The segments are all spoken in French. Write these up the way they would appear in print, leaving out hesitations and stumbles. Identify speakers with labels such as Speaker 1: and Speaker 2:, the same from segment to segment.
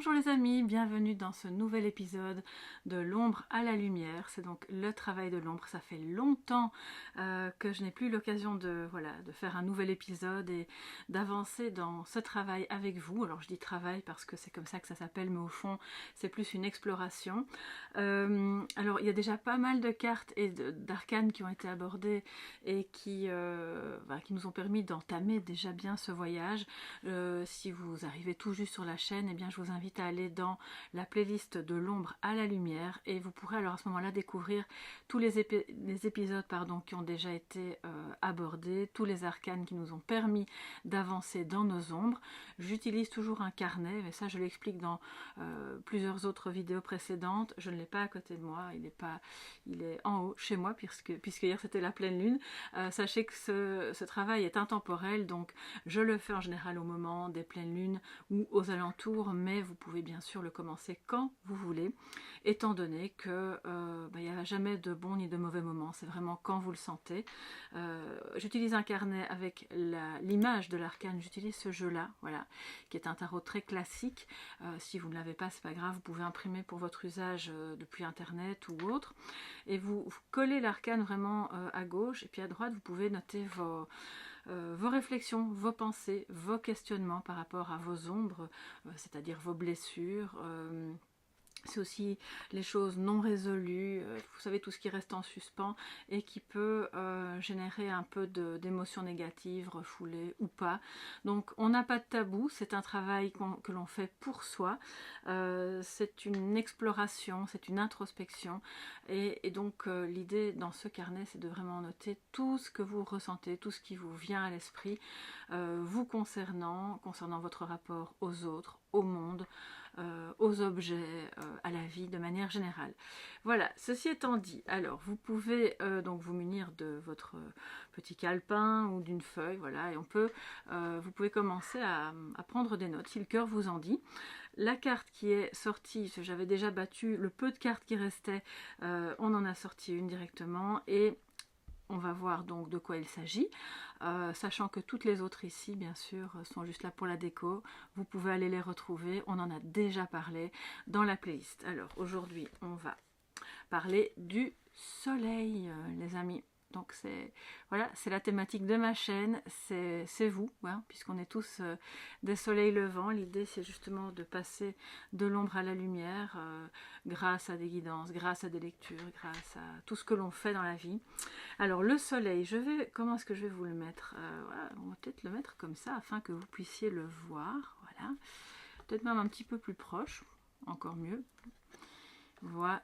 Speaker 1: Bonjour les amis, bienvenue dans ce nouvel épisode de l'ombre à la lumière. C'est donc le travail de l'ombre. Ça fait longtemps que je n'ai plus l'occasion de faire un nouvel épisode et d'avancer dans ce travail avec vous. Alors je dis travail parce que c'est comme ça que ça s'appelle, mais au fond c'est plus une exploration. Alors il y a déjà pas mal de cartes et d'arcanes qui ont été abordées et qui nous ont permis d'entamer déjà bien ce voyage. Si vous arrivez tout juste sur la chaîne, eh bien je vous invite à aller dans la playlist de l'ombre à la lumière et vous pourrez alors à ce moment-là découvrir tous les épisodes qui ont déjà été abordés, tous les arcanes qui nous ont permis d'avancer dans nos ombres. J'utilise toujours un carnet, mais ça je l'explique dans plusieurs autres vidéos précédentes. Je ne l'ai pas à côté de moi, il est en haut chez moi puisque hier c'était la pleine lune. Sachez que ce travail est intemporel, donc je le fais en général au moment des pleines lunes ou aux alentours, mais vous pouvez bien sûr le commencer quand vous voulez, étant donné que il n'y a jamais de bon ni de mauvais moment, c'est vraiment quand vous le sentez. J'utilise un carnet avec l'image de l'arcane, j'utilise ce jeu-là, voilà, qui est un tarot très classique. Si vous ne l'avez pas, c'est pas grave, vous pouvez imprimer pour votre usage depuis internet ou autre, et vous collez l'arcane vraiment à gauche, et puis à droite vous pouvez noter vos réflexions, vos pensées, vos questionnements par rapport à vos ombres, c'est-à-dire vos blessures. C'est aussi les choses non résolues, vous savez, tout ce qui reste en suspens et qui peut générer un peu d'émotions négatives, refoulées ou pas. Donc on n'a pas de tabou, c'est un travail que l'on fait pour soi, c'est une exploration, c'est une introspection et donc l'idée dans ce carnet c'est de vraiment noter tout ce que vous ressentez, tout ce qui vous vient à l'esprit, vous concernant votre rapport aux autres, au monde, aux objets, à la vie de manière générale. Voilà, ceci étant dit, alors vous pouvez donc vous munir de votre petit calepin ou d'une feuille, voilà, et vous pouvez commencer à prendre des notes si le cœur vous en dit. La carte qui est sortie, j'avais déjà battu le peu de cartes qui restaient, on en a sorti une directement et on va voir donc de quoi il s'agit, sachant que toutes les autres ici, bien sûr, sont juste là pour la déco. Vous pouvez aller les retrouver, on en a déjà parlé dans la playlist. Alors aujourd'hui, on va parler du soleil, les amis. Donc c'est la thématique de ma chaîne, c'est vous, hein, puisqu'on est tous des soleils levants. L'idée c'est justement de passer de l'ombre à la lumière grâce à des guidances, grâce à des lectures, grâce à tout ce que l'on fait dans la vie. Alors le soleil, comment est-ce que je vais vous le mettre, voilà, on va peut-être le mettre comme ça afin que vous puissiez le voir, voilà. Peut-être même un petit peu plus proche, encore mieux. Voilà,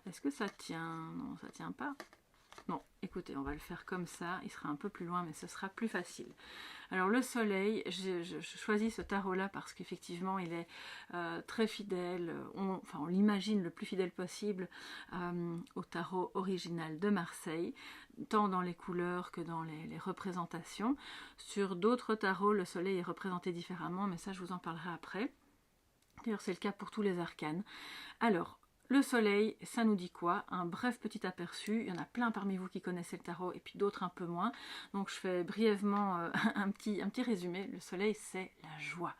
Speaker 1: est-ce que ça tient? Non, ça tient pas. Non, écoutez, on va le faire comme ça, il sera un peu plus loin, mais ce sera plus facile. Alors le soleil, je choisis ce tarot-là parce qu'effectivement, il est très fidèle, on l'imagine le plus fidèle possible au tarot original de Marseille, tant dans les couleurs que dans les représentations. Sur d'autres tarots, le soleil est représenté différemment, mais ça, je vous en parlerai après. D'ailleurs, c'est le cas pour tous les arcanes. Alors, le soleil, ça nous dit quoi? Un bref petit aperçu, il y en a plein parmi vous qui connaissez le tarot et puis d'autres un peu moins. Donc je fais brièvement un petit résumé. Le soleil, c'est la joie.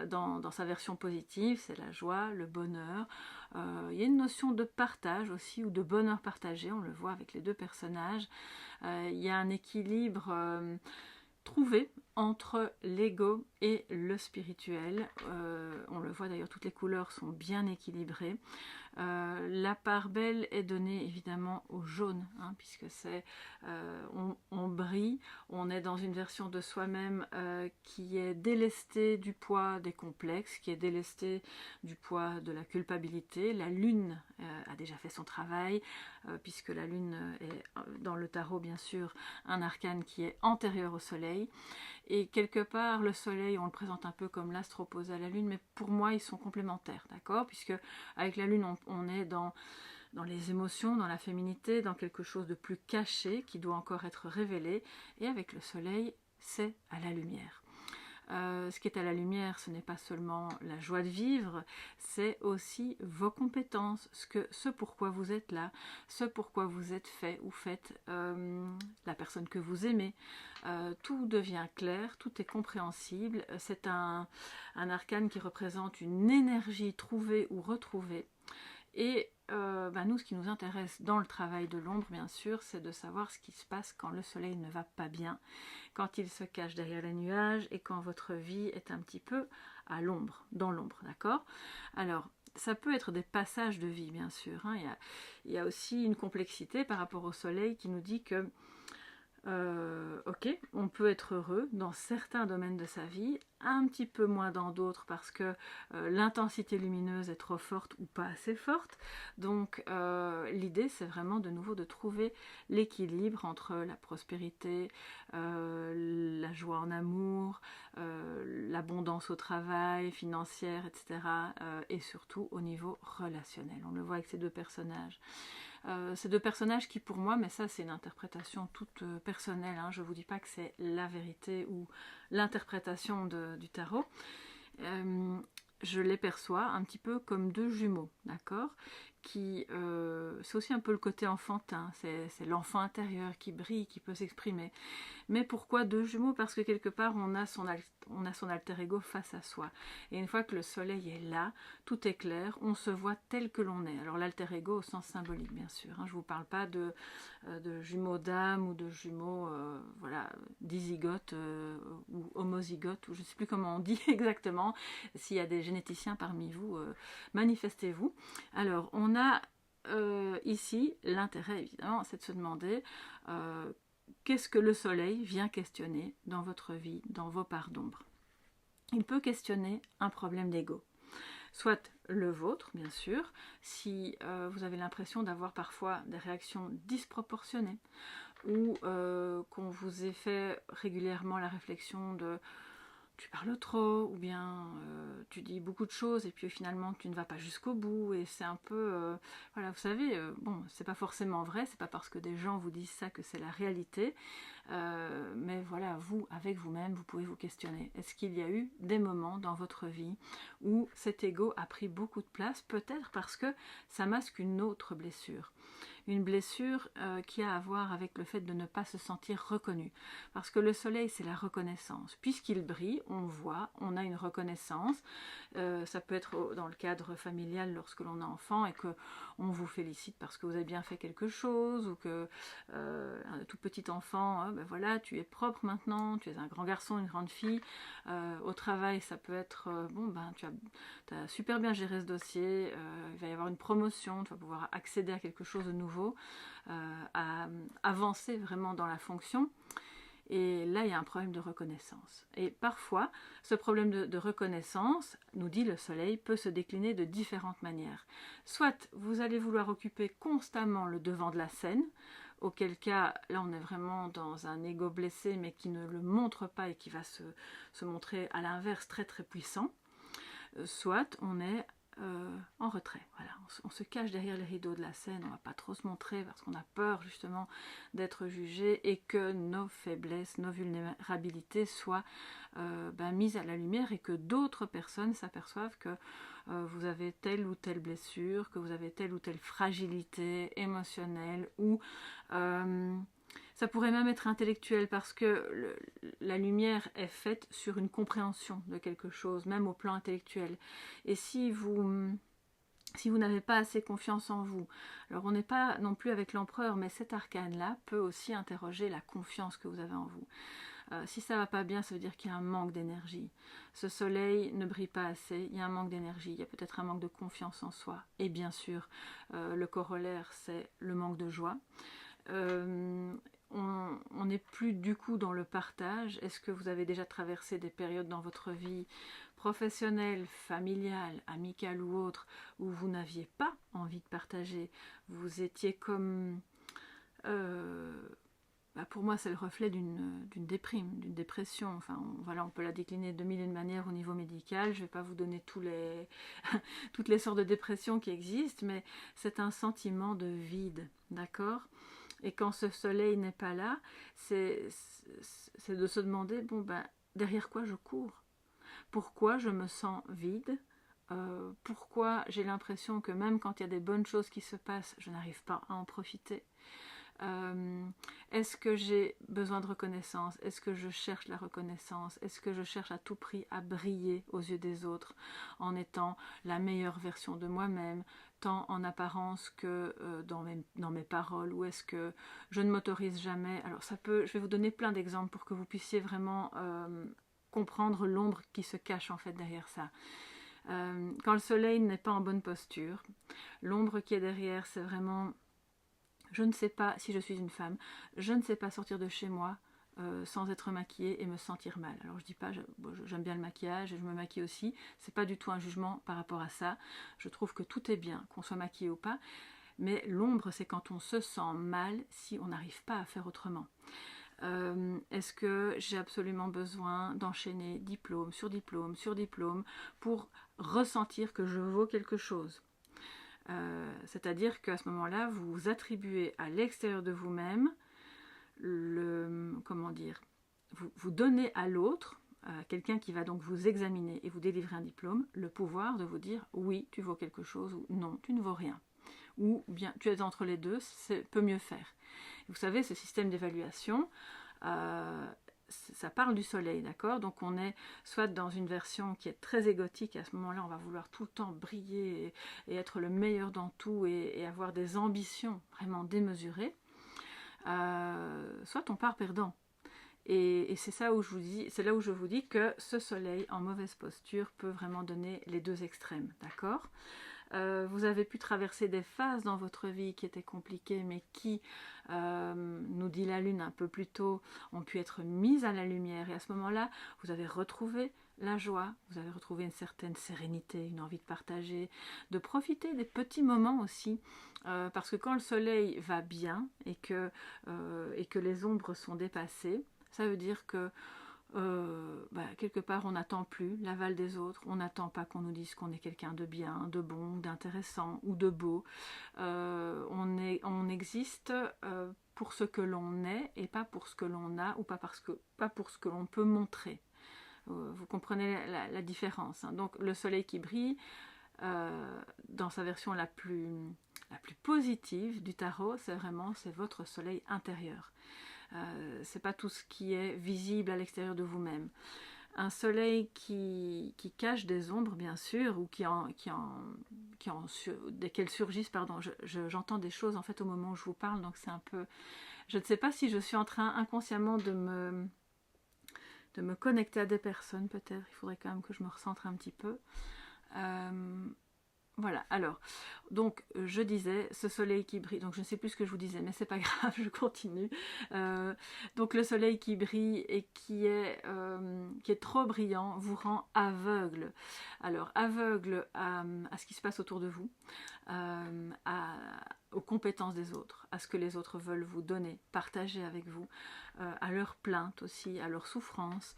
Speaker 1: Dans sa version positive, c'est la joie, le bonheur. Il y a une notion de partage aussi, ou de bonheur partagé, on le voit avec les deux personnages. Il y a un équilibre trouvé entre l'ego et le spirituel. On le voit d'ailleurs, toutes les couleurs sont bien équilibrées. La part belle est donnée évidemment au jaune, hein, puisque on brille, on est dans une version de soi-même qui est délestée du poids des complexes, qui est délestée du poids de la culpabilité. La lune a déjà fait son travail, puisque la lune est dans le tarot bien sûr un arcane qui est antérieur au soleil. Et quelque part, le soleil, on le présente un peu comme l'astre opposé à la lune, mais pour moi, ils sont complémentaires, d'accord? Puisque avec la lune, on est dans les émotions, dans la féminité, dans quelque chose de plus caché, qui doit encore être révélé. Et avec le soleil, c'est à la lumière. Ce qui est à la lumière, ce n'est pas seulement la joie de vivre, c'est aussi vos compétences, ce pourquoi vous êtes là, ce pourquoi vous êtes fait ou faites, la personne que vous aimez. Tout devient clair, tout est compréhensible. C'est un arcane qui représente une énergie trouvée ou retrouvée. Et nous, ce qui nous intéresse dans le travail de l'ombre, bien sûr, c'est de savoir ce qui se passe quand le soleil ne va pas bien, quand il se cache derrière les nuages et quand votre vie est un petit peu à l'ombre, dans l'ombre, d'accord? Alors, ça peut être des passages de vie, bien sûr. Hein. Il y a aussi une complexité par rapport au soleil qui nous dit que ok, on peut être heureux dans certains domaines de sa vie, un petit peu moins dans d'autres parce que l'intensité lumineuse est trop forte ou pas assez forte. Donc l'idée c'est vraiment de nouveau de trouver l'équilibre entre la prospérité, la joie en amour, l'abondance au travail, financière, etc. Et surtout au niveau relationnel. On le voit avec ces deux personnages. Ces deux personnages qui pour moi, mais ça c'est une interprétation toute personnelle, hein, je ne vous dis pas que c'est la vérité ou l'interprétation du tarot, je les perçois un petit peu comme deux jumeaux, d'accord, qui c'est aussi un peu le côté enfantin, c'est l'enfant intérieur qui brille, qui peut s'exprimer. Mais pourquoi deux jumeaux? Parce que quelque part on a son alter ego face à soi. Et une fois que le soleil est là, tout est clair, on se voit tel que l'on est. Alors l'alter ego au sens symbolique bien sûr. Hein. Je ne vous parle pas de jumeaux d'âme ou de jumeaux dizygotes ou homozygotes, ou je ne sais plus comment on dit exactement. S'il y a des généticiens parmi vous, manifestez-vous. Alors on a ici l'intérêt évidemment, c'est de se demander qu'est-ce que le soleil vient questionner dans votre vie, dans vos parts d'ombre. Il peut questionner un problème d'ego. Soit le vôtre, bien sûr, si vous avez l'impression d'avoir parfois des réactions disproportionnées ou qu'on vous ait fait régulièrement la réflexion de tu parles trop, ou bien tu dis beaucoup de choses et puis finalement tu ne vas pas jusqu'au bout, et c'est un peu, voilà, vous savez, bon, c'est pas forcément vrai, c'est pas parce que des gens vous disent ça que c'est la réalité, mais voilà, vous, avec vous-même, vous pouvez vous questionner. Est-ce qu'il y a eu des moments dans votre vie où cet ego a pris beaucoup de place, peut-être parce que ça masque une autre blessure, une blessure qui a à voir avec le fait de ne pas se sentir reconnu. Parce que le soleil, c'est la reconnaissance. Puisqu'il brille, on voit, on a une reconnaissance. Ça peut être dans le cadre familial lorsque l'on a enfant et qu'on vous félicite parce que vous avez bien fait quelque chose, ou que un tout petit enfant, ben voilà, tu es propre maintenant, tu es un grand garçon, une grande fille. Au travail, ça peut être, tu as super bien géré ce dossier, il va y avoir une promotion, tu vas pouvoir accéder à quelque chose de nouveau, à avancer vraiment dans la fonction. Et là, il y a un problème de reconnaissance. Et parfois, ce problème de reconnaissance, nous dit le soleil, peut se décliner de différentes manières. Soit vous allez vouloir occuper constamment le devant de la scène, auquel cas, là, on est vraiment dans un ego blessé, mais qui ne le montre pas et qui va se montrer à l'inverse très très puissant. Soit on est en retrait, voilà, on se cache derrière les rideaux de la scène, on ne va pas trop se montrer parce qu'on a peur justement d'être jugé et que nos faiblesses, nos vulnérabilités soient mises à la lumière et que d'autres personnes s'aperçoivent que vous avez telle ou telle blessure, que vous avez telle ou telle fragilité émotionnelle, ou ça pourrait même être intellectuel parce que la lumière est faite sur une compréhension de quelque chose, même au plan intellectuel. Et si vous n'avez pas assez confiance en vous, alors on n'est pas non plus avec l'empereur, mais cet arcane-là peut aussi interroger la confiance que vous avez en vous. Si ça ne va pas bien, ça veut dire qu'il y a un manque d'énergie. Ce soleil ne brille pas assez, il y a un manque d'énergie, il y a peut-être un manque de confiance en soi. Et bien sûr, le corollaire, c'est le manque de joie. On n'est plus du coup dans le partage. Est-ce que vous avez déjà traversé des périodes dans votre vie professionnelle, familiale, amicale ou autre, où vous n'aviez pas envie de partager? Vous étiez comme... pour moi, c'est le reflet d'une déprime, d'une dépression. Enfin, voilà, on peut la décliner de mille et une manières au niveau médical. Je ne vais pas vous donner toutes les sortes de dépressions qui existent, mais c'est un sentiment de vide, d'accord? Et quand ce soleil n'est pas là, c'est de se demander, derrière quoi je cours? pourquoi je me sens vide, pourquoi j'ai l'impression que même quand il y a des bonnes choses qui se passent, je n'arrive pas à en profiter. Est-ce que j'ai besoin de reconnaissance? Est-ce que je cherche la reconnaissance? Est-ce que je cherche à tout prix à briller aux yeux des autres en étant la meilleure version de moi-même, tant en apparence que dans mes paroles? Ou est-ce que je ne m'autorise jamais? Alors je vais vous donner plein d'exemples pour que vous puissiez vraiment comprendre l'ombre qui se cache en fait derrière ça. Quand le soleil n'est pas en bonne posture, l'ombre qui est derrière, c'est vraiment... Je ne sais pas, si je suis une femme, je ne sais pas sortir de chez moi sans être maquillée et me sentir mal. Alors je dis pas, j'aime bien le maquillage et je me maquille aussi, c'est pas du tout un jugement par rapport à ça. Je trouve que tout est bien, qu'on soit maquillé ou pas, mais l'ombre c'est quand on se sent mal si on n'arrive pas à faire autrement. Est-ce que j'ai absolument besoin d'enchaîner diplôme sur diplôme sur diplôme pour ressentir que je vaux quelque chose? C'est-à-dire qu'à ce moment-là, vous attribuez à l'extérieur de vous-même vous donnez à l'autre, à quelqu'un qui va donc vous examiner et vous délivrer un diplôme, le pouvoir de vous dire oui, tu vaux quelque chose ou non, tu ne vaux rien. Ou bien tu es entre les deux, peut mieux faire. Vous savez, ce système d'évaluation, ça parle du soleil, d'accord? Donc on est soit dans une version qui est très égotique, à ce moment-là on va vouloir tout le temps briller et être le meilleur dans tout et avoir des ambitions vraiment démesurées, soit on part perdant. Et c'est là où je vous dis que ce soleil en mauvaise posture peut vraiment donner les deux extrêmes, d'accord? Vous avez pu traverser des phases dans votre vie qui étaient compliquées, mais qui, nous dit la lune un peu plus tôt, ont pu être mises à la lumière. Et à ce moment-là, vous avez retrouvé la joie, vous avez retrouvé une certaine sérénité, une envie de partager, de profiter des petits moments aussi. Parce que quand le soleil va bien et que les ombres sont dépassées, ça veut dire que quelque part on n'attend plus l'aval des autres, on n'attend pas qu'on nous dise qu'on est quelqu'un de bien, de bon, d'intéressant ou de beau. On existe pour ce que l'on est et pas pour ce que l'on a ou pas pour ce que l'on peut montrer. Vous comprenez la différence, hein. Donc le soleil qui brille, dans sa version la plus positive du tarot, c'est votre soleil intérieur. C'est pas tout ce qui est visible à l'extérieur de vous-même. Un soleil qui cache des ombres, bien sûr, ou desquelles surgissent, pardon, j'entends des choses en fait au moment où je vous parle, donc c'est un peu... Je ne sais pas si je suis en train inconsciemment de me connecter à des personnes, peut-être. Il faudrait quand même que je me recentre un petit peu. Voilà, alors, donc je disais, ce soleil qui brille, donc je ne sais plus ce que je vous disais, mais c'est pas grave, je continue. Donc le soleil qui brille et qui est trop brillant vous rend aveugle. Alors, aveugle à ce qui se passe autour de vous, aux compétences des autres, à ce que les autres veulent vous donner, partager avec vous, à leurs plaintes aussi, à leurs souffrances.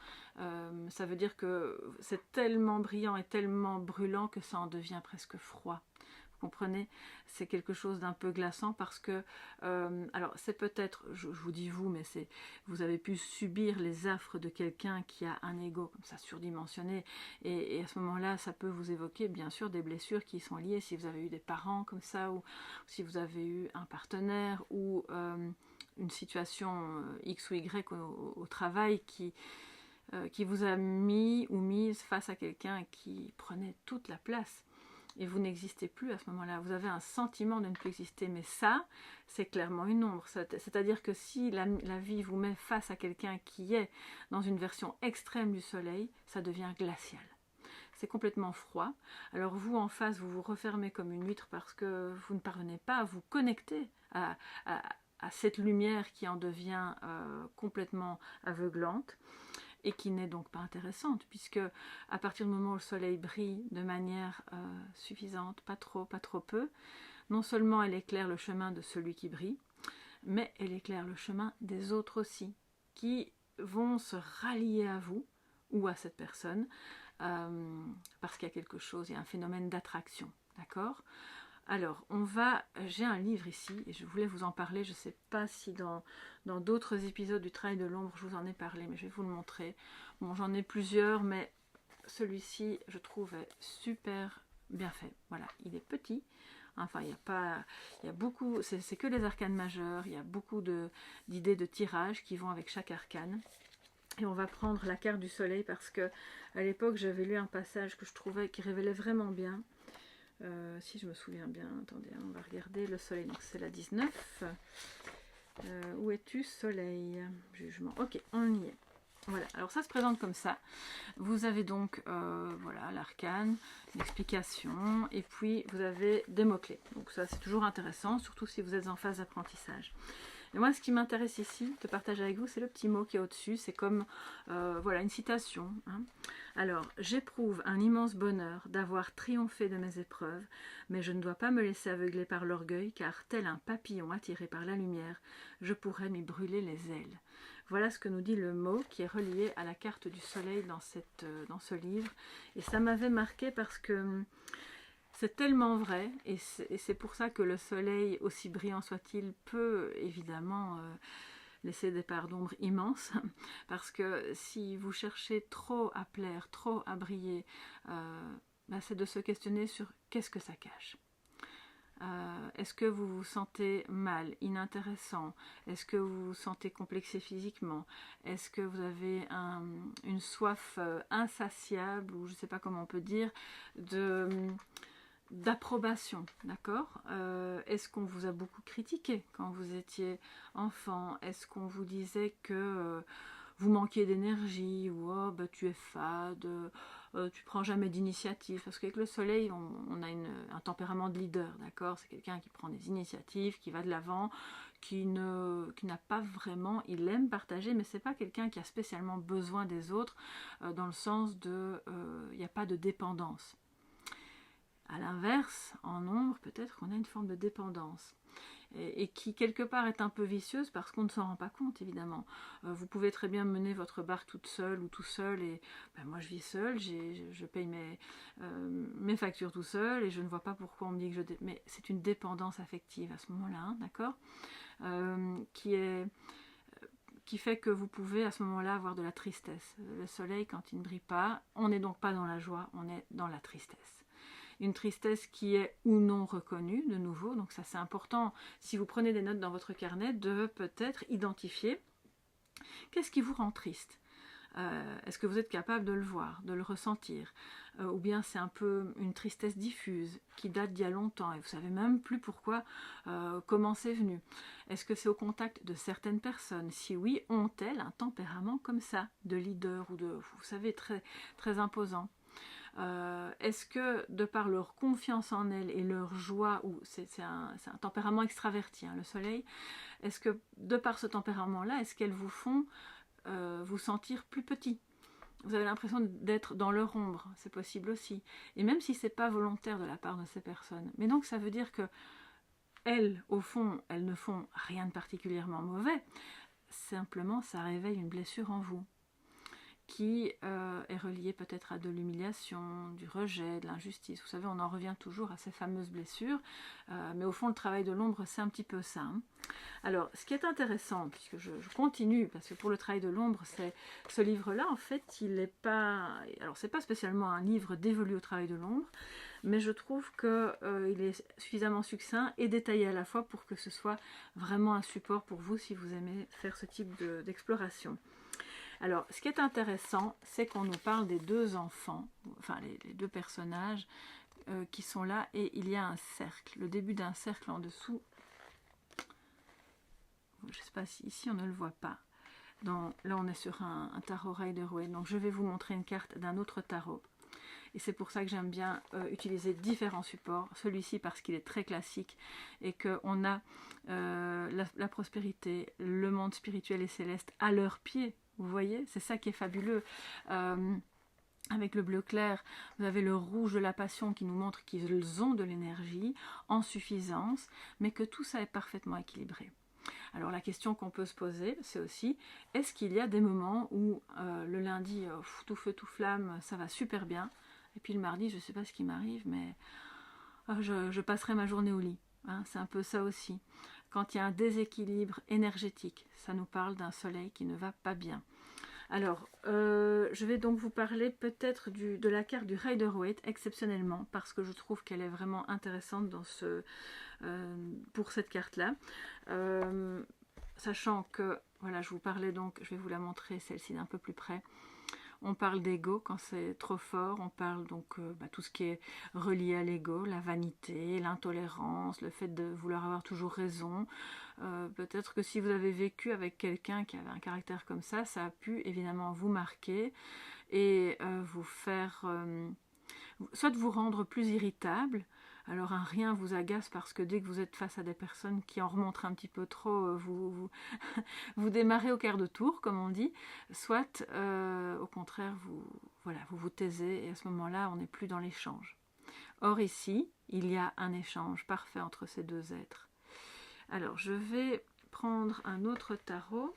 Speaker 1: Ça veut dire que c'est tellement brillant et tellement brûlant que ça en devient presque froid. Vous comprenez? C'est quelque chose d'un peu glaçant parce que, alors c'est peut-être, je vous dis vous, mais vous avez pu subir les affres de quelqu'un qui a un ego comme ça surdimensionné, et à ce moment-là, ça peut vous évoquer bien sûr des blessures qui sont liées, si vous avez eu des parents comme ça, ou si vous avez eu un partenaire, ou une situation X ou Y au travail qui vous a mis ou mise face à quelqu'un qui prenait toute la place. Et vous n'existez plus à ce moment-là. Vous avez un sentiment de ne plus exister. Mais ça, c'est clairement une ombre. C'est-à-dire que si la vie vous met face à quelqu'un qui est dans une version extrême du soleil, ça devient glacial. C'est complètement froid. Alors vous, en face, vous vous refermez comme une huître parce que vous ne parvenez pas à vous connecter à cette lumière qui en devient complètement aveuglante. Et qui n'est donc pas intéressante, puisque à partir du moment où le soleil brille de manière suffisante, pas trop peu, non seulement elle éclaire le chemin de celui qui brille, mais elle éclaire le chemin des autres aussi, qui vont se rallier à vous ou à cette personne, parce qu'il y a quelque chose, il y a un phénomène d'attraction, d'accord ? Alors, j'ai un livre ici, et je voulais vous en parler, je ne sais pas si dans d'autres épisodes du Travail de l'ombre, je vous en ai parlé, mais je vais vous le montrer. Bon, j'en ai plusieurs, mais celui-ci, je trouve, est super bien fait. Voilà, il est petit. Enfin, il y a beaucoup, c'est que les arcanes majeures, il y a beaucoup d'idées de tirage qui vont avec chaque arcane. Et on va prendre la carte du soleil parce que à l'époque j'avais lu un passage que je trouvais qui révélait vraiment bien. Si je me souviens bien, attendez, on va regarder le soleil, donc c'est la 19. Où es-tu soleil? Jugement, ok, on y est. Voilà, alors ça se présente comme ça. Vous avez donc voilà l'arcane, l'explication, et puis vous avez des mots-clés. Donc ça c'est toujours intéressant, surtout si vous êtes en phase d'apprentissage. Et moi, ce qui m'intéresse ici, de partager avec vous, c'est le petit mot qui est au-dessus. C'est comme, voilà, une citation. Hein. Alors, j'éprouve un immense bonheur d'avoir triomphé de mes épreuves, mais je ne dois pas me laisser aveugler par l'orgueil, car tel un papillon attiré par la lumière, je pourrais m'y brûler les ailes. Voilà ce que nous dit le mot qui est relié à la carte du soleil dans ce livre. Et ça m'avait marqué parce que c'est tellement vrai, et c'est pour ça que le soleil, aussi brillant soit-il, peut évidemment laisser des parts d'ombre immenses, parce que si vous cherchez trop à plaire, trop à briller, c'est de se questionner sur qu'est-ce que ça cache. Est-ce que vous vous sentez mal, inintéressant? Est-ce que vous vous sentez complexé physiquement? Est-ce que vous avez une soif insatiable, ou je ne sais pas comment on peut dire, d'approbation, d'accord? Est-ce qu'on vous a beaucoup critiqué quand vous étiez enfant? Est-ce qu'on vous disait que vous manquiez d'énergie, ou oh, bah, tu es fade, tu prends jamais d'initiative? Parce qu'avec le soleil, on a un tempérament de leader, d'accord? C'est quelqu'un qui prend des initiatives, qui va de l'avant, qui n'a pas vraiment, il aime partager, mais c'est pas quelqu'un qui a spécialement besoin des autres, dans le sens de, il n'y a pas de dépendance. À l'inverse, en ombre, peut-être qu'on a une forme de dépendance. Et qui quelque part est un peu vicieuse parce qu'on ne s'en rend pas compte, évidemment. Vous pouvez très bien mener votre barque toute seule ou tout seul, et ben, moi je vis seule, je paye mes factures tout seul, et je ne vois pas pourquoi on me dit que mais c'est une dépendance affective à ce moment-là, hein, d'accord, qui fait que vous pouvez à ce moment-là avoir de la tristesse. Le soleil, quand il ne brille pas, on n'est donc pas dans la joie, on est dans la tristesse. Une tristesse qui est ou non reconnue, de nouveau, donc ça c'est important, si vous prenez des notes dans votre carnet, de peut-être identifier qu'est-ce qui vous rend triste. Est-ce que vous êtes capable de le voir, de le ressentir, ou bien c'est un peu une tristesse diffuse qui date d'il y a longtemps et vous ne savez même plus pourquoi, comment c'est venu. Est-ce que c'est au contact de certaines personnes? Si oui, ont-elles un tempérament comme ça, de leader ou de, vous savez, très, très imposant? Est-ce que de par leur confiance en elles et leur joie, ou c'est un tempérament extraverti, hein, le soleil, est-ce que de par ce tempérament-là, est-ce qu'elles vous font vous sentir plus petit? Vous avez l'impression d'être dans leur ombre, c'est possible aussi. Et même si c'est pas volontaire de la part de ces personnes. Mais donc ça veut dire que elles, au fond, elles ne font rien de particulièrement mauvais. Simplement, ça réveille une blessure en vous, qui est relié peut-être à de l'humiliation, du rejet, de l'injustice. Vous savez, on en revient toujours à ces fameuses blessures, mais au fond, le travail de l'ombre, c'est un petit peu ça. Hein. Alors, ce qui est intéressant, puisque je continue, parce que pour le travail de l'ombre, c'est ce livre-là, en fait, il n'est pas... Alors, c'est pas spécialement un livre dévolu au travail de l'ombre, mais je trouve qu'il est suffisamment succinct et détaillé à la fois pour que ce soit vraiment un support pour vous si vous aimez faire ce type d'exploration. Alors, ce qui est intéressant, c'est qu'on nous parle des deux enfants, enfin les deux personnages qui sont là, et il y a un cercle, le début d'un cercle en dessous. Je ne sais pas si ici on ne le voit pas. Là, on est sur un tarot Rider-Waite, donc je vais vous montrer une carte d'un autre tarot. Et c'est pour ça que j'aime bien utiliser différents supports. Celui-ci parce qu'il est très classique et qu'on a la prospérité, le monde spirituel et céleste à leurs pieds. Vous voyez, c'est ça qui est fabuleux. Avec le bleu clair, vous avez le rouge de la passion qui nous montre qu'ils ont de l'énergie en suffisance, mais que tout ça est parfaitement équilibré. Alors la question qu'on peut se poser, c'est aussi, est-ce qu'il y a des moments où le lundi, tout feu, tout flamme, ça va super bien, et puis le mardi, je ne sais pas ce qui m'arrive, mais je passerai ma journée au lit. Hein, c'est un peu ça aussi. Quand il y a un déséquilibre énergétique, ça nous parle d'un soleil qui ne va pas bien. Alors, je vais donc vous parler peut-être de la carte du Rider-Waite, exceptionnellement, parce que je trouve qu'elle est vraiment intéressante pour cette carte-là. Sachant que, voilà, je vous parlais donc, je vais vous la montrer, celle-ci d'un peu plus près. On parle d'ego quand c'est trop fort, on parle donc tout ce qui est relié à l'ego, la vanité, l'intolérance, le fait de vouloir avoir toujours raison. Peut-être que si vous avez vécu avec quelqu'un qui avait un caractère comme ça a pu évidemment vous marquer et vous faire, soit vous rendre plus irritable. Alors un rien vous agace parce que dès que vous êtes face à des personnes qui en remontrent un petit peu trop, vous démarrez au quart de tour, comme on dit, soit au contraire, vous vous taisez et à ce moment-là, on n'est plus dans l'échange. Or ici, il y a un échange parfait entre ces deux êtres. Alors, je vais prendre un autre tarot.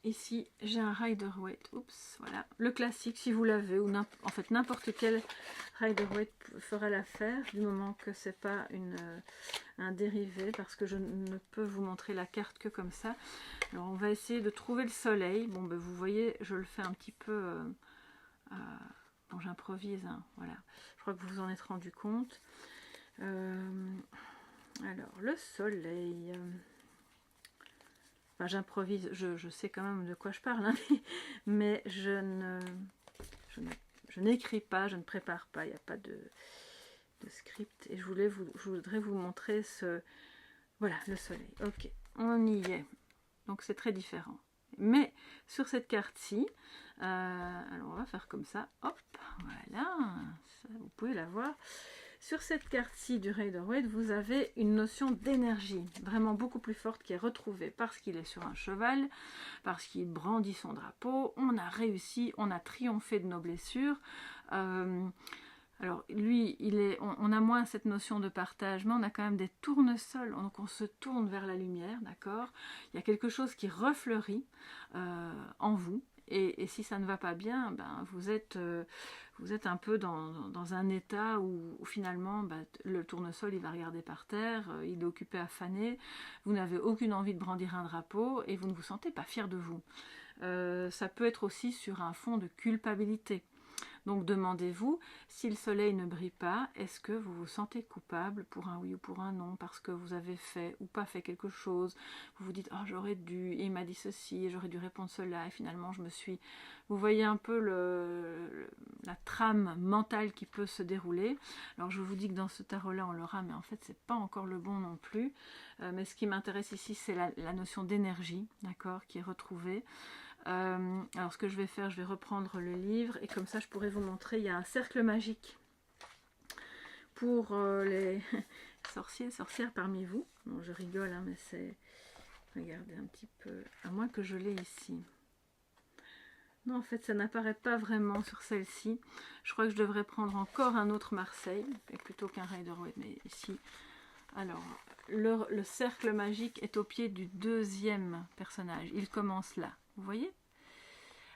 Speaker 1: Ici, j'ai un Rider-Waite. Oups, voilà. Le classique, si vous l'avez, ou en fait n'importe quel Rider-Waite fera l'affaire, du moment que c'est pas un dérivé, parce que je ne peux vous montrer la carte que comme ça. Alors, on va essayer de trouver le soleil. Bon, ben, vous voyez, je le fais un petit peu... bon, j'improvise, hein, voilà. Je crois que vous vous en êtes rendu compte. Alors, le soleil... Enfin, j'improvise, je sais quand même de quoi je parle, hein, mais je n'écris pas, je ne prépare pas, il n'y a pas de script. Et je voudrais vous montrer voilà, le soleil. Ok, on y est. Donc c'est très différent. Mais sur cette carte-ci, alors on va faire comme ça, hop, voilà, ça, vous pouvez la voir. Sur cette carte-ci du Rider-Waite, vous avez une notion d'énergie, vraiment beaucoup plus forte qui est retrouvée parce qu'il est sur un cheval, parce qu'il brandit son drapeau, on a réussi, on a triomphé de nos blessures. Alors lui, on a moins cette notion de partage, mais on a quand même des tournesols, donc on se tourne vers la lumière, d'accord? Il y a quelque chose qui refleurit en vous, et si ça ne va pas bien, ben, vous êtes un peu dans un état où finalement le tournesol il va regarder par terre, il est occupé à faner, vous n'avez aucune envie de brandir un drapeau et vous ne vous sentez pas fier de vous. Ça peut être aussi sur un fond de culpabilité. Donc demandez-vous, si le soleil ne brille pas, est-ce que vous vous sentez coupable pour un oui ou pour un non, parce que vous avez fait ou pas fait quelque chose, vous vous dites « Oh, j'aurais dû, et il m'a dit ceci, j'aurais dû répondre cela, et finalement je me suis... » Vous voyez un peu la trame mentale qui peut se dérouler. Alors je vous dis que dans ce tarot-là on l'aura, mais en fait c'est pas encore le bon non plus. Mais ce qui m'intéresse ici, c'est la notion d'énergie, d'accord, qui est retrouvée. Alors ce que je vais faire, je vais reprendre le livre et comme ça je pourrais vous montrer, il y a un cercle magique pour les sorciers et sorcières parmi vous. Bon, je rigole, hein, mais c'est... Regardez un petit peu, à moins que je l'ai ici. Non, en fait ça n'apparaît pas vraiment sur celle-ci. Je crois que je devrais prendre encore un autre Marseille, plutôt qu'un Rider-Waite, mais ici. Alors, le cercle magique est au pied du deuxième personnage. Il commence là. Vous voyez?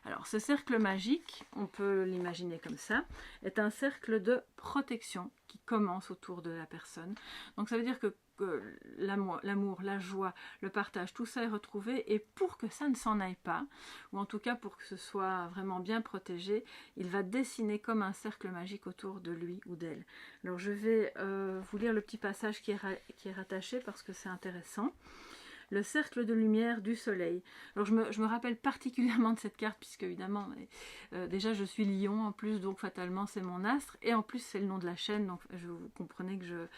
Speaker 1: Alors, ce cercle magique, on peut l'imaginer comme ça, est un cercle de protection qui commence autour de la personne. Donc, ça veut dire que l'amour, la joie, le partage, tout ça est retrouvé. Et pour que ça ne s'en aille pas, ou en tout cas pour que ce soit vraiment bien protégé, il va dessiner comme un cercle magique autour de lui ou d'elle. Alors, je vais vous lire le petit passage qui est rattaché parce que c'est intéressant. Le cercle de lumière du soleil. Alors je me rappelle particulièrement de cette carte puisque évidemment déjà je suis Lion en plus, donc fatalement c'est mon astre et en plus c'est le nom de la chaîne, donc vous comprenez que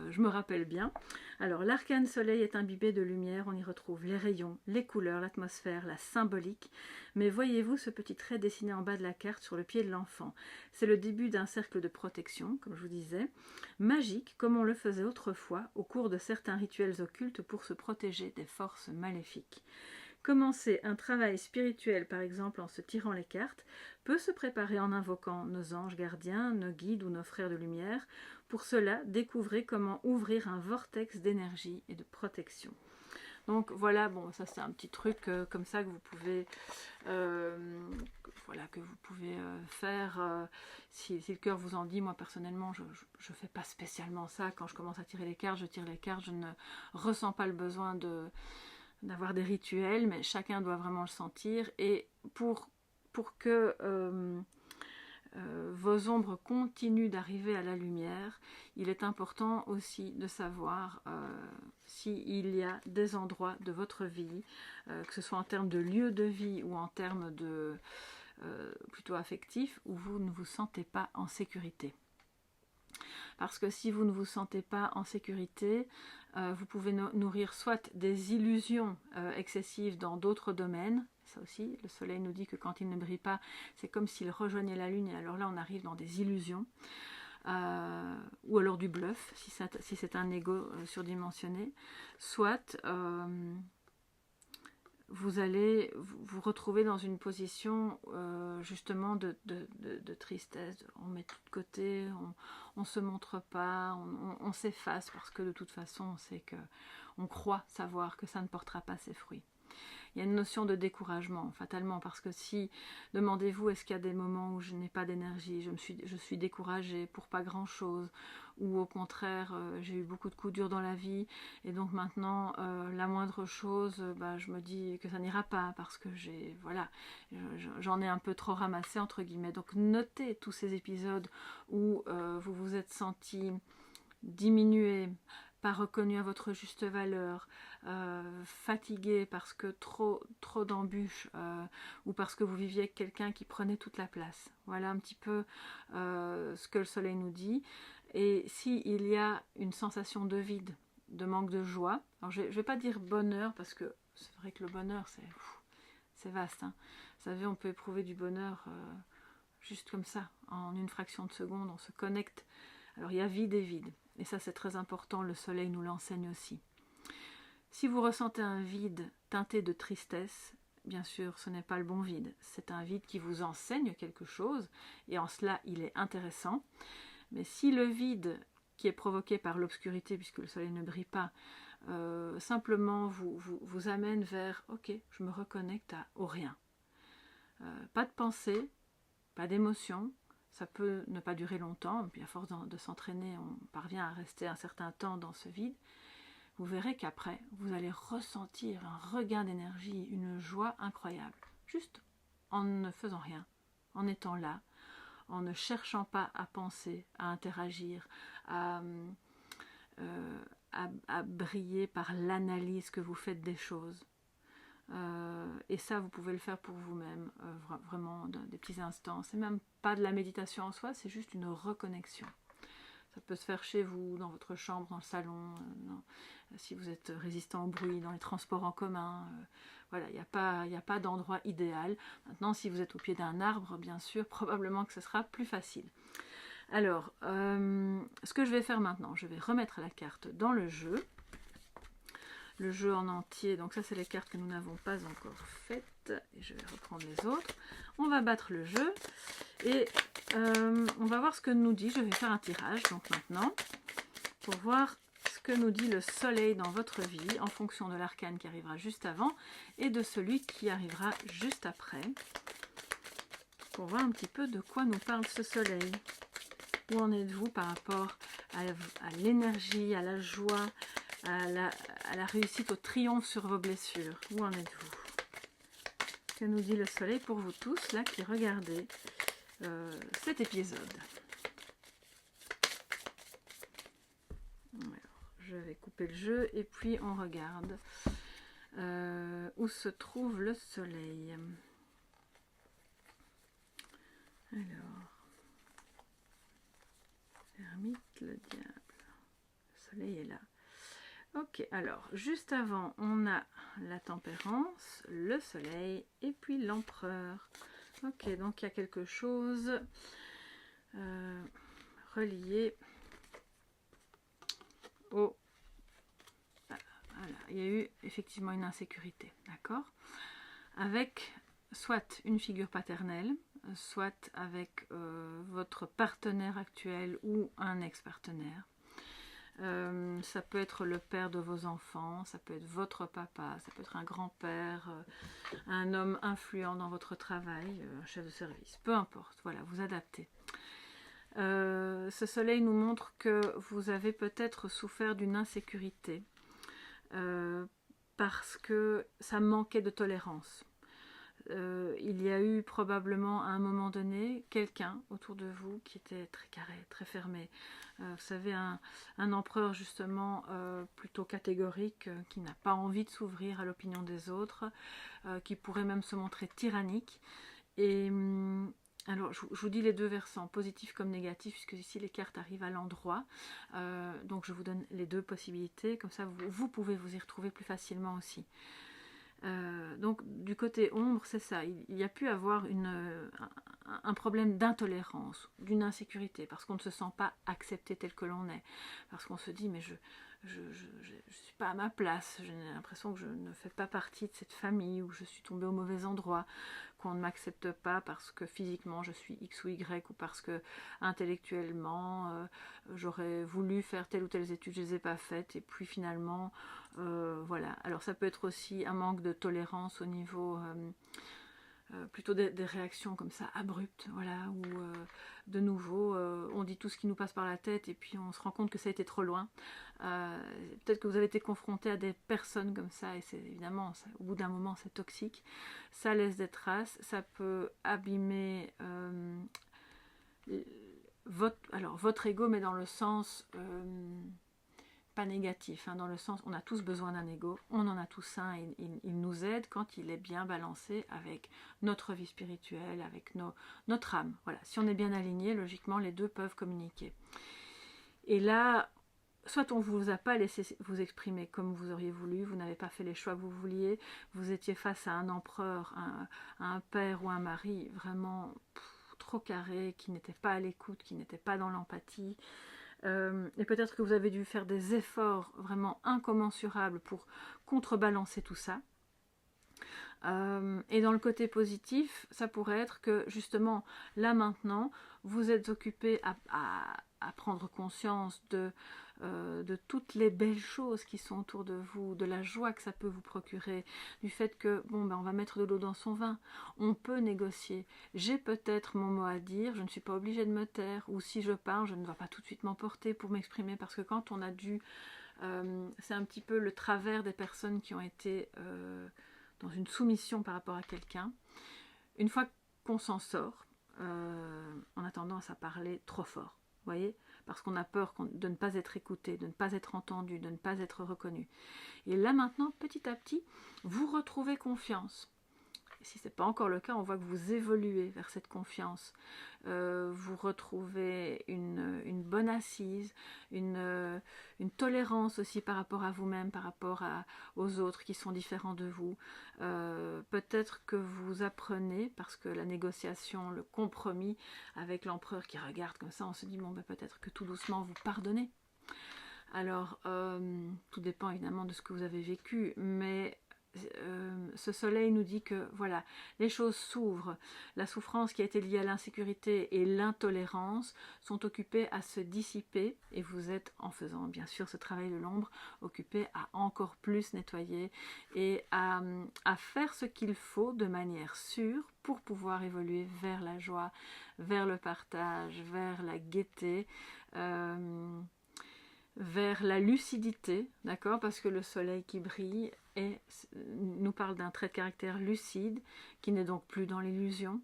Speaker 1: je me rappelle bien. Alors l'arcane soleil est imbibé de lumière, on y retrouve les rayons, les couleurs, l'atmosphère, la symbolique. Mais voyez-vous ce petit trait dessiné en bas de la carte sur le pied de l'enfant? C'est le début d'un cercle de protection, comme je vous disais, magique comme on le faisait autrefois au cours de certains rituels occultes pour se protéger des forces maléfiques. Commencer un travail spirituel, par exemple en se tirant les cartes, peut se préparer en invoquant nos anges gardiens, nos guides ou nos frères de lumière. Pour cela, découvrez comment ouvrir un vortex d'énergie et de protection. Donc voilà, bon, ça c'est un petit truc comme ça que vous pouvez, faire si le cœur vous en dit. Moi personnellement, je ne fais pas spécialement ça. Quand je commence à tirer les cartes, je tire les cartes, je ne ressens pas le besoin d'avoir des rituels, mais chacun doit vraiment le sentir. Et pour que vos ombres continuent d'arriver à la lumière, il est important aussi de savoir s'il y a des endroits de votre vie, que ce soit en termes de lieu de vie ou en termes de plutôt affectifs, où vous ne vous sentez pas en sécurité. Parce que si vous ne vous sentez pas en sécurité, vous pouvez nourrir soit des illusions excessives dans d'autres domaines. Ça aussi, le soleil nous dit que quand il ne brille pas, c'est comme s'il rejoignait la lune, et alors là on arrive dans des illusions. Ou alors du bluff, si c'est un ego surdimensionné. Soit vous allez vous retrouver dans une position justement de tristesse. On met tout de côté, on ne se montre pas, on s'efface parce que de toute façon on sait que, on croit savoir que ça ne portera pas ses fruits. Il y a une notion de découragement, fatalement, parce que si, demandez-vous, est-ce qu'il y a des moments où je n'ai pas d'énergie, je suis découragée pour pas grand-chose, ou au contraire, j'ai eu beaucoup de coups durs dans la vie, et donc maintenant, la moindre chose, je me dis que ça n'ira pas, parce que j'en ai un peu trop ramassé, entre guillemets. Donc notez tous ces épisodes où vous vous êtes senti diminué, pas reconnu à votre juste valeur, fatigué parce que trop d'embûches, ou parce que vous viviez avec quelqu'un qui prenait toute la place. Voilà un petit peu ce que le soleil nous dit. Et s'il y a une sensation de vide, de manque de joie, alors je ne vais pas dire bonheur, parce que c'est vrai que le bonheur c'est vaste, hein. Vous savez, on peut éprouver du bonheur juste comme ça, en une fraction de seconde, on se connecte. Alors il y a vide et vide. Et ça c'est très important, le soleil nous l'enseigne aussi. Si vous ressentez un vide teinté de tristesse, bien sûr ce n'est pas le bon vide. C'est un vide qui vous enseigne quelque chose, et en cela il est intéressant. Mais si le vide qui est provoqué par l'obscurité, puisque le soleil ne brille pas, simplement vous amène vers « ok, je me reconnecte au rien ». Pas de pensée, pas d'émotion. Ça peut ne pas durer longtemps, et puis à force de s'entraîner, on parvient à rester un certain temps dans ce vide. Vous verrez qu'après, vous allez ressentir un regain d'énergie, une joie incroyable, juste en ne faisant rien, en étant là, en ne cherchant pas à penser, à interagir, à briller par l'analyse que vous faites des choses. Et ça, vous pouvez le faire pour vous-même, vraiment dans des petits instants. C'est même pas de la méditation en soi, c'est juste une reconnexion. Ça peut se faire chez vous, dans votre chambre, dans le salon, si vous êtes résistant au bruit, dans les transports en commun. Voilà, il n'y a pas d'endroit idéal. Maintenant, si vous êtes au pied d'un arbre, bien sûr, probablement que ce sera plus facile. Alors, ce que je vais faire maintenant, je vais remettre la carte dans le jeu. Le jeu en entier, donc ça c'est les cartes que nous n'avons pas encore faites, et je vais reprendre les autres. On va battre le jeu, et on va voir ce que nous dit. Je vais faire un tirage donc maintenant, pour voir ce que nous dit le soleil dans votre vie, en fonction de l'arcane qui arrivera juste avant, et de celui qui arrivera juste après, pour voir un petit peu de quoi nous parle ce soleil. Où en êtes-vous par rapport à l'énergie, à la joie, à la réussite, au triomphe sur vos blessures? Où en êtes-vous? Que nous dit le soleil pour vous tous, là, qui regardez cet épisode? Alors, je vais couper le jeu et puis on regarde où se trouve le soleil. Alors, l'ermite, le diable, le soleil est là. Ok, alors, juste avant, on a la tempérance, le soleil et puis l'empereur. Ok, donc il y a quelque chose relié au... Voilà, il y a eu effectivement une insécurité, d'accord? Avec soit une figure paternelle, soit avec votre partenaire actuel ou un ex-partenaire. Ça peut être le père de vos enfants, ça peut être votre papa, ça peut être un grand-père, un homme influent dans votre travail, un chef de service, peu importe, voilà, vous adaptez. Ce soleil nous montre que vous avez peut-être souffert d'une insécurité parce que ça manquait de tolérance. Il y a eu probablement à un moment donné quelqu'un autour de vous qui était très carré, très fermé. Vous savez, un empereur justement plutôt catégorique, qui n'a pas envie de s'ouvrir à l'opinion des autres, qui pourrait même se montrer tyrannique. Et alors, je vous dis les deux versants, positif comme négatif, puisque ici les cartes arrivent à l'endroit. Donc je vous donne les deux possibilités, comme ça vous pouvez vous y retrouver plus facilement aussi. Donc du côté ombre, c'est ça, il y a pu avoir un problème d'intolérance, d'une insécurité, parce qu'on ne se sent pas accepté tel que l'on est, parce qu'on se dit mais je suis pas à ma place, j'ai l'impression que je ne fais pas partie de cette famille, ou je suis tombée au mauvais endroit, qu'on ne m'accepte pas parce que physiquement je suis X ou Y, ou parce que intellectuellement j'aurais voulu faire telle ou telle étude, je ne les ai pas faites, et puis finalement voilà. Alors ça peut être aussi un manque de tolérance au niveau plutôt des réactions comme ça abruptes, voilà, où de nouveau on dit tout ce qui nous passe par la tête et puis on se rend compte que ça a été trop loin. Peut-être que vous avez été confronté à des personnes comme ça, et c'est évidemment, au bout d'un moment c'est toxique, ça laisse des traces, ça peut abîmer votre ego, mais dans le sens pas négatif, hein, dans le sens, on a tous besoin d'un ego, on en a tous un, il nous aide quand il est bien balancé avec notre vie spirituelle, avec notre âme. Voilà, si on est bien aligné, logiquement les deux peuvent communiquer. Et là, soit on ne vous a pas laissé vous exprimer comme vous auriez voulu, vous n'avez pas fait les choix que vous vouliez, vous étiez face à un empereur, un père ou un mari vraiment trop carré, qui n'était pas à l'écoute, qui n'était pas dans l'empathie. Et peut-être que vous avez dû faire des efforts vraiment incommensurables pour contrebalancer tout ça. Et dans le côté positif, ça pourrait être que justement, là maintenant, vous êtes occupé à prendre conscience de toutes les belles choses qui sont autour de vous, de la joie que ça peut vous procurer, du fait que, bon, ben, on va mettre de l'eau dans son vin, on peut négocier, j'ai peut-être mon mot à dire, je ne suis pas obligée de me taire, ou si je parle, je ne dois pas tout de suite m'emporter pour m'exprimer, parce que quand on a dû, c'est un petit peu le travers des personnes qui ont été dans une soumission par rapport à quelqu'un. Une fois qu'on s'en sort, on a tendance à parler trop fort, voyez, parce qu'on a peur de ne pas être écouté, de ne pas être entendu, de ne pas être reconnu. Et là maintenant, petit à petit, vous retrouvez confiance. Et si ce n'est pas encore le cas, on voit que vous évoluez vers cette confiance. Vous retrouvez une bonne assise, une tolérance aussi par rapport à vous-même, par rapport aux autres qui sont différents de vous. Peut-être que vous apprenez, parce que la négociation, le compromis avec l'empereur qui regarde comme ça, on se dit, bon, ben, peut-être que tout doucement vous pardonnez. Alors, tout dépend évidemment de ce que vous avez vécu, mais ce soleil nous dit que voilà, les choses s'ouvrent, la souffrance qui a été liée à l'insécurité et l'intolérance sont occupées à se dissiper, et vous êtes, en faisant bien sûr ce travail de l'ombre, occupé à encore plus nettoyer et à faire ce qu'il faut de manière sûre pour pouvoir évoluer vers la joie, vers le partage, vers la gaieté, vers la lucidité, d'accord, parce que le soleil qui brille nous parle d'un trait de caractère lucide, qui n'est donc plus dans l'illusion,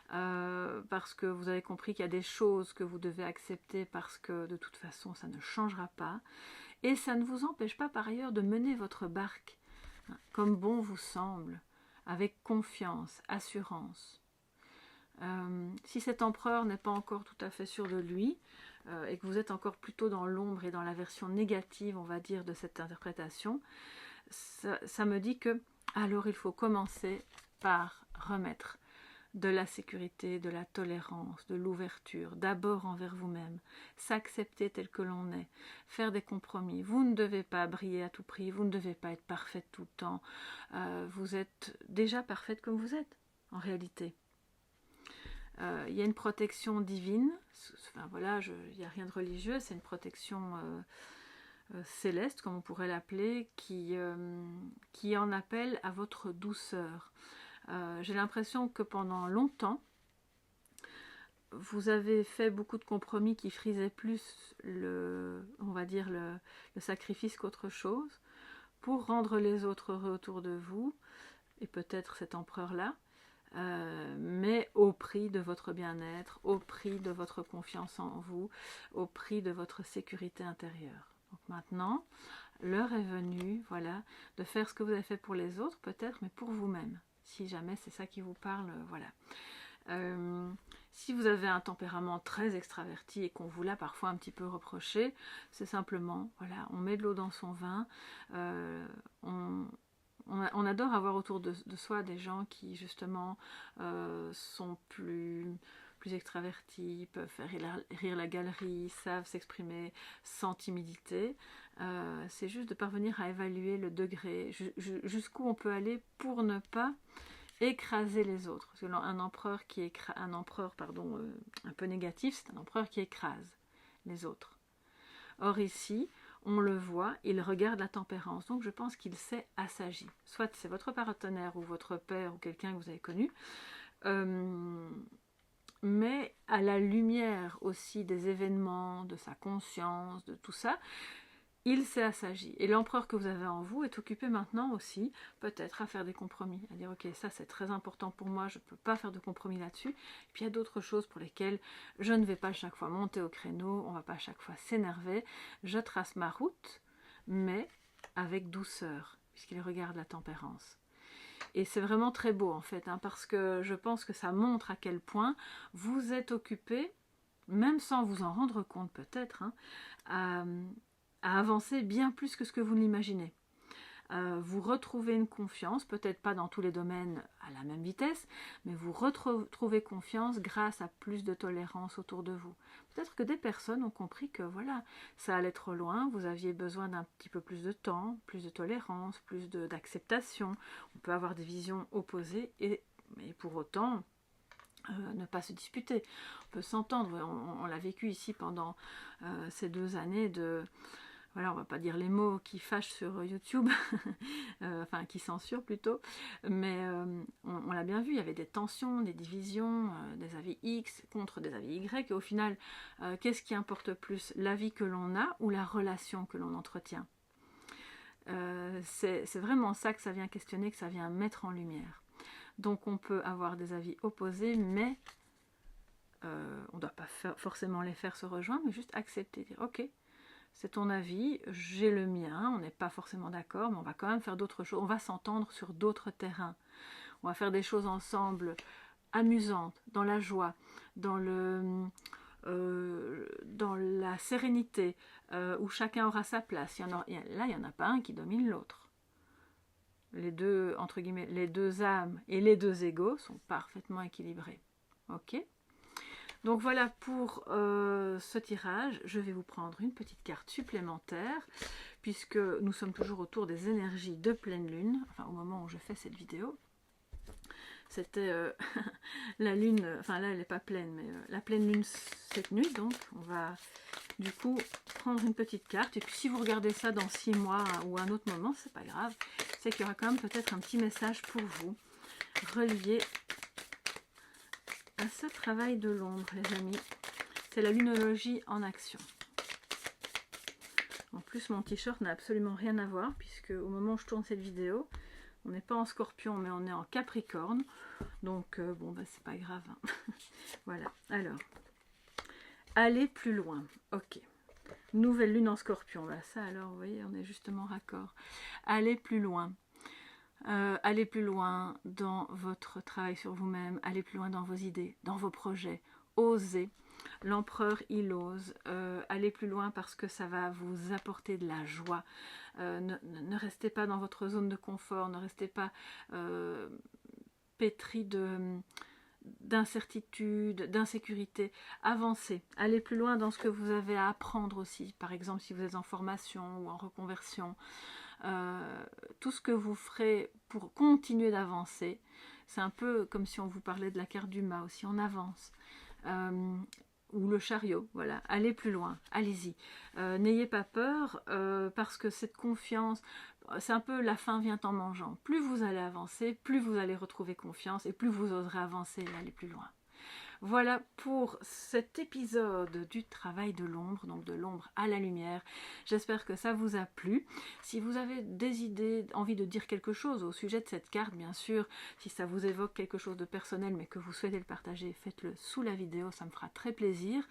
Speaker 1: parce que vous avez compris qu'il y a des choses que vous devez accepter, parce que de toute façon ça ne changera pas, et ça ne vous empêche pas par ailleurs de mener votre barque, hein, comme bon vous semble, avec confiance, assurance. Si cet empereur n'est pas encore tout à fait sûr de lui, et que vous êtes encore plutôt dans l'ombre et dans la version négative, on va dire, de cette interprétation, ça me dit que alors il faut commencer par remettre de la sécurité, de la tolérance, de l'ouverture, d'abord envers vous-même, s'accepter tel que l'on est, faire des compromis. Vous ne devez pas briller à tout prix, vous ne devez pas être parfaite tout le temps, vous êtes déjà parfaite comme vous êtes, en réalité. Il y a une protection divine, enfin voilà, il n'y a rien de religieux, c'est une protection céleste, comme on pourrait l'appeler, qui en appelle à votre douceur. J'ai l'impression que pendant longtemps, vous avez fait beaucoup de compromis qui frisaient plus on va dire le sacrifice qu'autre chose, pour rendre les autres heureux autour de vous, et peut-être cet empereur-là, mais au prix de votre bien-être, au prix de votre confiance en vous, au prix de votre sécurité intérieure. Donc maintenant, l'heure est venue, voilà, de faire ce que vous avez fait pour les autres, peut-être, mais pour vous-même. Si jamais c'est ça qui vous parle, voilà. Si vous avez un tempérament très extraverti et qu'on vous l'a parfois un petit peu reproché, c'est simplement, voilà, on met de l'eau dans son vin, on adore avoir autour de soi des gens qui justement sont plus extravertis, peuvent faire rire la galerie, savent s'exprimer sans timidité. C'est juste de parvenir à évaluer le degré, jusqu'où on peut aller pour ne pas écraser les autres. Parce qu'un empereur un peu négatif, c'est un empereur qui écrase les autres. Or ici, on le voit, il regarde la tempérance. Donc je pense qu'il sait assagir. Soit c'est votre partenaire ou votre père ou quelqu'un que vous avez connu, mais à la lumière aussi des événements, de sa conscience, de tout ça, il s'est assagi. Et l'empereur que vous avez en vous est occupé maintenant aussi, peut-être, à faire des compromis, à dire ok, ça c'est très important pour moi, je ne peux pas faire de compromis là-dessus. Et puis il y a d'autres choses pour lesquelles je ne vais pas chaque fois monter au créneau, on ne va pas chaque fois s'énerver. Je trace ma route, mais avec douceur, puisqu'il regarde la tempérance. Et c'est vraiment très beau en fait, parce que je pense que ça montre à quel point vous êtes occupé, même sans vous en rendre compte peut-être, à avancer bien plus que ce que vous l'imaginez. Vous retrouvez une confiance, peut-être pas dans tous les domaines à la même vitesse, mais vous retrouvez confiance grâce à plus de tolérance autour de vous. Peut-être que des personnes ont compris que voilà, ça allait trop loin, vous aviez besoin d'un petit peu plus de temps, plus de tolérance, plus d'acceptation. On peut avoir des visions opposées, mais pour autant ne pas se disputer. On peut s'entendre, on l'a vécu ici pendant ces 2 années de... Voilà, on va pas dire les mots qui fâchent sur YouTube, enfin qui censurent plutôt, mais on l'a bien vu, il y avait des tensions, des divisions, des avis X contre des avis Y, et au final, qu'est-ce qui importe plus, l'avis que l'on a ou la relation que l'on entretient? C'est vraiment ça que ça vient questionner, que ça vient mettre en lumière. Donc on peut avoir des avis opposés, mais on ne doit pas forcément les faire se rejoindre, mais juste accepter, dire ok, c'est ton avis, j'ai le mien, on n'est pas forcément d'accord, mais on va quand même faire d'autres choses, on va s'entendre sur d'autres terrains. On va faire des choses ensemble amusantes, dans la joie, dans la sérénité, où chacun aura sa place. Là, il n'y en a pas un qui domine l'autre. Les deux, entre guillemets, les deux âmes et les deux égos sont parfaitement équilibrés. Ok ? Donc voilà pour ce tirage. Je vais vous prendre une petite carte supplémentaire puisque nous sommes toujours autour des énergies de pleine lune, enfin au moment où je fais cette vidéo. C'était la lune, enfin là elle n'est pas pleine, mais la pleine lune cette nuit, donc on va du coup prendre une petite carte. Et puis si vous regardez ça dans 6 mois ou un autre moment, c'est pas grave, c'est qu'il y aura quand même peut-être un petit message pour vous, relié à ce travail de l'ombre, les amis. C'est la lunologie en action. En plus, mon t-shirt n'a absolument rien à voir, puisque au moment où je tourne cette vidéo, on n'est pas en Scorpion, mais on est en Capricorne. Donc, bon, bah, c'est pas grave. Voilà. Alors, aller plus loin. Ok. Nouvelle lune en Scorpion. Bah, ça, alors, vous voyez, on est justement raccord. Aller plus loin. Aller plus loin dans votre travail sur vous-même, aller plus loin dans vos idées, dans vos projets, osez. L'empereur, il ose. Aller plus loin parce que ça va vous apporter de la joie. Ne restez pas dans votre zone de confort, ne restez pas pétri d'incertitude, d'insécurité. Avancez, allez plus loin dans ce que vous avez à apprendre aussi. Par exemple, si vous êtes en formation ou en reconversion. Tout ce que vous ferez pour continuer d'avancer, c'est un peu comme si on vous parlait de la carte du mât aussi, on avance, ou le chariot, voilà, allez plus loin, allez-y, n'ayez pas peur, parce que cette confiance, c'est un peu la faim vient en mangeant, plus vous allez avancer, plus vous allez retrouver confiance, et plus vous oserez avancer et aller plus loin. Voilà pour cet épisode du travail de l'ombre, donc de l'ombre à la lumière. J'espère que ça vous a plu. Si vous avez des idées, envie de dire quelque chose au sujet de cette carte, bien sûr, si ça vous évoque quelque chose de personnel mais que vous souhaitez le partager, faites-le sous la vidéo, ça me fera très plaisir.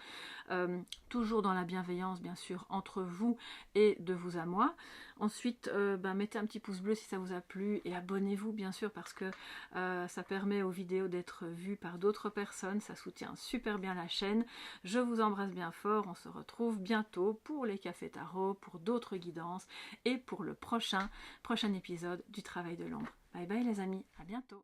Speaker 1: Toujours dans la bienveillance, bien sûr, entre vous et de vous à moi. Ensuite, mettez un petit pouce bleu si ça vous a plu et abonnez-vous, bien sûr, parce que ça permet aux vidéos d'être vues par d'autres personnes, ça soutient super bien la chaîne. Je vous embrasse bien fort, on se retrouve bientôt pour les cafés tarot, pour d'autres guidances et pour le prochain épisode du travail de l'ombre. Bye bye les amis, à bientôt.